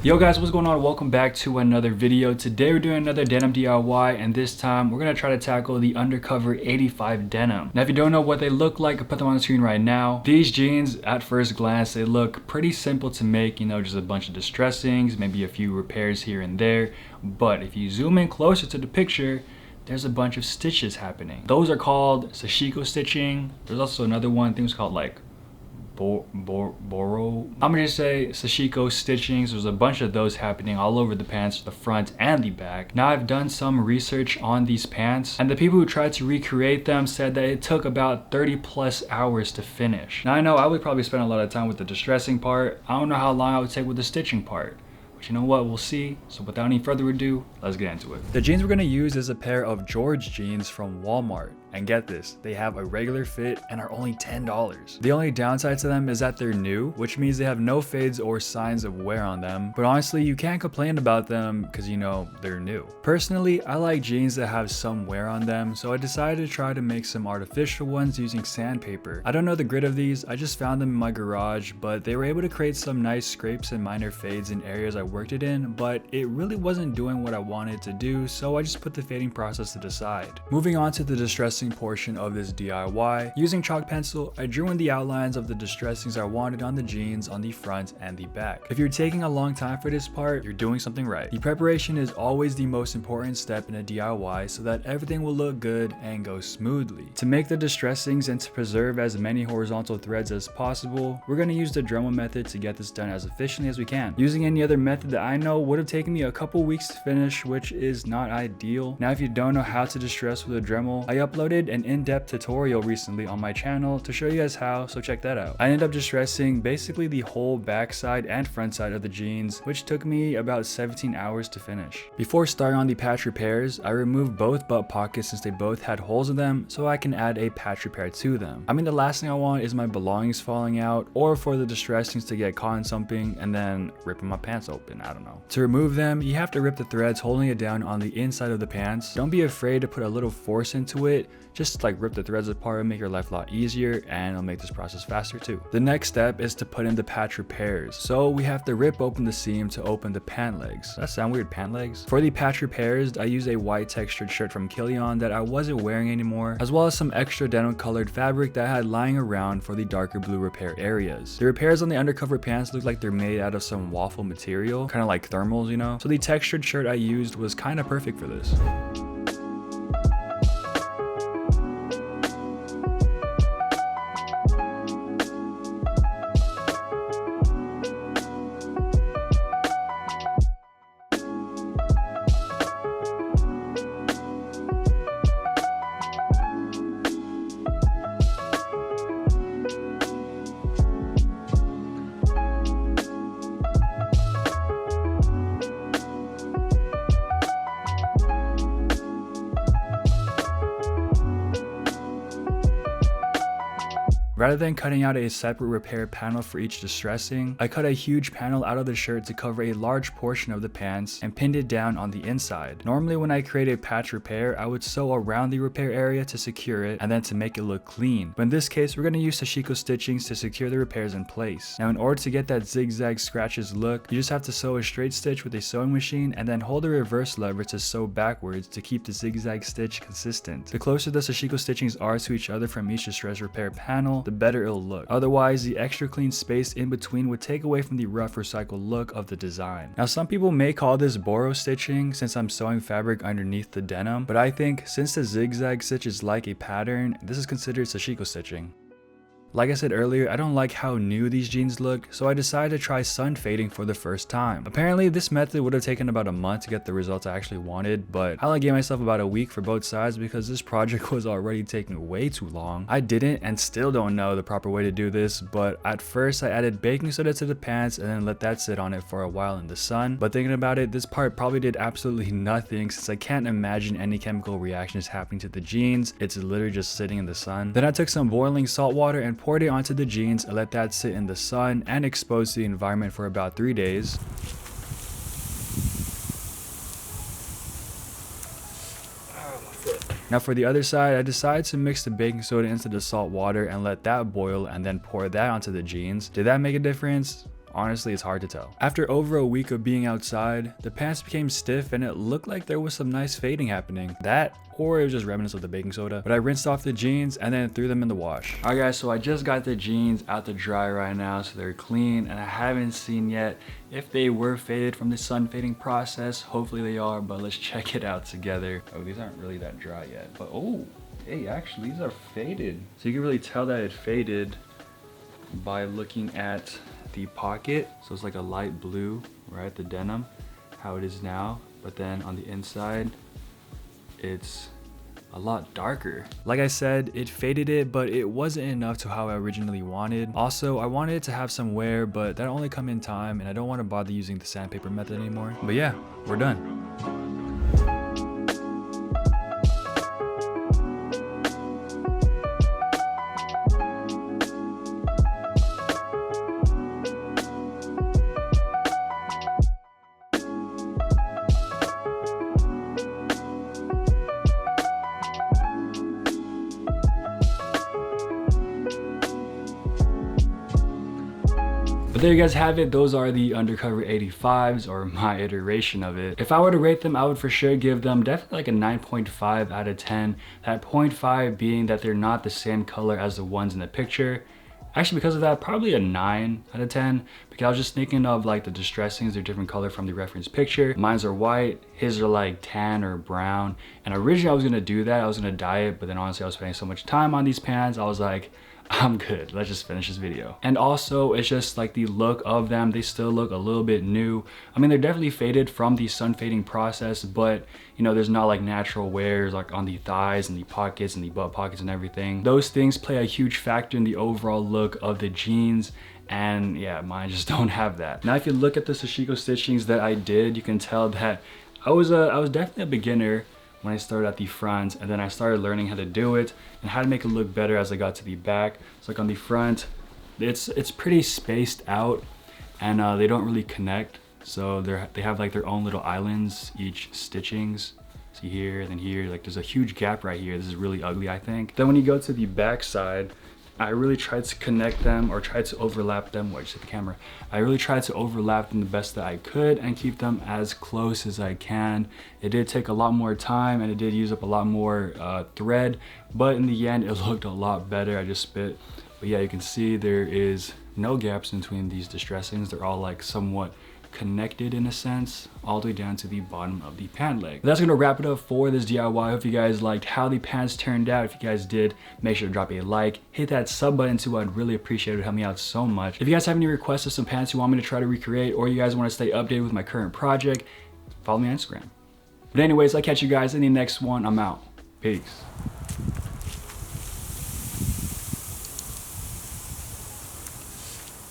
Yo guys, what's going on? Welcome back to another video. Today we're doing another denim DIY, and this time we're gonna try to tackle the Undercover 85 denim. Now if you don't know what they look like, I'll put them on the screen right now. These jeans, at first glance, they look pretty simple to make, you know, just a bunch of distressings, maybe a few repairs here and there. But if you zoom in closer to the picture, there's a bunch of stitches happening. Those are called Sashiko stitching. There's also another one, I think it's called like Boro. I'm gonna just say Sashiko stitchings. There's a bunch of those happening all over the pants, the front and the back. Now I've done some research on these pants, and the people who tried to recreate them said that it took about 30 plus hours to finish. Now I know I would probably spend a lot of time with the distressing part. I don't know how long I would take with the stitching part. You know what, we'll see. So without any further ado, let's get into it. The jeans we're gonna use is a pair of George jeans from Walmart. And get this, they have a regular fit and are only $10. The only downside to them is that they're new, which means they have no fades or signs of wear on them. But honestly, you can't complain about them because you know, they're new. Personally, I like jeans that have some wear on them, so I decided to try to make some artificial ones using sandpaper. I don't know the grit of these, I just found them in my garage, but they were able to create some nice scrapes and minor fades in areas I worked it in, but it really wasn't doing what I wanted to do, so I just put the fading process to the side. Moving on to the distressing portion of this DIY, using chalk pencil, I drew in the outlines of the distressings I wanted on the jeans on the front and the back. If you're taking a long time for this part, you're doing something right. The preparation is always the most important step in a DIY so that everything will look good and go smoothly. To make the distressings and to preserve as many horizontal threads as possible, we're going to use the Dremel method to get this done as efficiently as we can. Using any other method that I know would have taken me a couple weeks to finish, which is not ideal. Now if you don't know how to distress with a Dremel, I uploaded an in-depth tutorial recently on my channel to show you guys how, so check that out. I ended up distressing basically the whole back side and front side of the jeans, which took me about 17 hours to finish. Before starting on the patch repairs, I removed both butt pockets since they both had holes in them, so I can add a patch repair to them. I mean, the last thing I want is my belongings falling out or for the distressings to get caught in something and then ripping my pants open. I don't know. To remove them, you have to rip the threads holding it down on the inside of the pants. Don't be afraid to put a little force into it. Just like rip the threads apart and make your life a lot easier, and it'll make this process faster too. The next step is to put in the patch repairs. So we have to rip open the seam to open the pant legs. Does that sound weird, pant legs? For the patch repairs, I use a white textured shirt from Kilion that I wasn't wearing anymore, as well as some extra denim colored fabric that I had lying around for the darker blue repair areas. The repairs on the undercover pants look like they're made out of some waffle material, kind of like thermals, you know? So the textured shirt I used was kind of perfect for this. Rather than cutting out a separate repair panel for each distressing, I cut a huge panel out of the shirt to cover a large portion of the pants and pinned it down on the inside. Normally when I create a patch repair, I would sew around the repair area to secure it and then to make it look clean. But in this case, we're going to use Sashiko stitchings to secure the repairs in place. Now in order to get that zigzag scratches look, you just have to sew a straight stitch with a sewing machine and then hold the reverse lever to sew backwards to keep the zigzag stitch consistent. The closer the Sashiko stitchings are to each other from each distress repair panel, the better it'll look. Otherwise, the extra clean space in between would take away from the rough recycled look of the design. Now some people may call this Boro stitching since I'm sewing fabric underneath the denim, but I think since the zigzag stitch is like a pattern, this is considered Sashiko stitching. Like I said earlier, I don't like how new these jeans look, so I decided to try sun fading for the first time. Apparently, this method would have taken about a month to get the results I actually wanted, but I only gave myself about a week for both sides because this project was already taking way too long. I didn't and still don't know the proper way to do this, but at first I added baking soda to the pants and then let that sit on it for a while in the sun. But thinking about it, this part probably did absolutely nothing since I can't imagine any chemical reactions happening to the jeans. It's literally just sitting in the sun. Then I took some boiling salt water and poured it onto the jeans and let that sit in the sun and expose to the environment for about 3 days. Now for the other side, I decided to mix the baking soda into the salt water and let that boil and then pour that onto the jeans. Did that make a difference? honestly it's hard to tell. After over a week of being outside, the pants became stiff and it looked like there was some nice fading happening. That, or it was just remnants of the baking soda. But I rinsed off the jeans and then threw them in the wash. Alright guys, so I just got the jeans out the dryer right now, so they're clean, and I haven't seen yet if they were faded from the sun fading process. Hopefully they are, but let's check it out together. Oh, these aren't really that dry yet, but oh, hey, actually these are faded. So you can really tell that it faded by looking at the pocket. So it's like a light blue, right? The denim, how it is now, but then on the inside, it's a lot darker. Like I said, it faded it, but it wasn't enough to how I originally wanted. Also, I wanted it to have some wear, but that only come in time, and I don't want to bother using the sandpaper method anymore. But yeah, we're done. But there you guys have it. Those are the Undercover 85s, or my iteration of it. If I were to rate them, I would for sure give them definitely like a 9.5 out of 10. That 0.5 being that they're not the same color as the ones in the picture. Actually, because of that, probably a 9 out of 10, because I was just thinking of like the distressings, they're different color from the reference picture. Mine's are white, his are like tan or brown. And originally I was gonna do that, I was gonna dye it, but then honestly I was spending so much time on these pants, I was like, I'm good, let's just finish this video. And also, it's just like the look of them, they still look a little bit new. I mean, they're definitely faded from the sun fading process, but you know, there's not like natural wears like on the thighs and the pockets and the butt pockets and everything. Those things play a huge factor in the overall look of the jeans. And yeah, mine just don't have that. Now, if you look at the Sashiko stitchings that I did, you can tell that I was definitely a beginner when I started at the front, and then I started learning how to do it and how to make it look better as I got to the back. So like on the front, it's pretty spaced out, and they don't really connect. So they have like their own little islands, each stitchings. See here, and then here, like there's a huge gap right here. This is really ugly, I think. Then when you go to the back side, I really tried to connect them, or tried to overlap them. Wait, just hit the camera. I really tried to overlap them the best that I could and keep them as close as I can. It did take a lot more time, and it did use up a lot more thread, but in the end, it looked a lot better. I just spit. But yeah, you can see there is no gaps in between these distressings. They're all like somewhat connected in a sense, all the way down to the bottom of the pant leg. But that's gonna wrap it up for this DIY. I hope you guys liked how the pants turned out. If you guys did, make sure to drop a like, hit that sub button too. I'd really appreciate it. It would help me out so much. If you guys have any requests of some pants you want me to try to recreate, or you guys want to stay updated with my current project, follow me on Instagram. But anyways, I'll catch you guys in the next one. I'm out. Peace.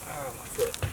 Oh, my foot.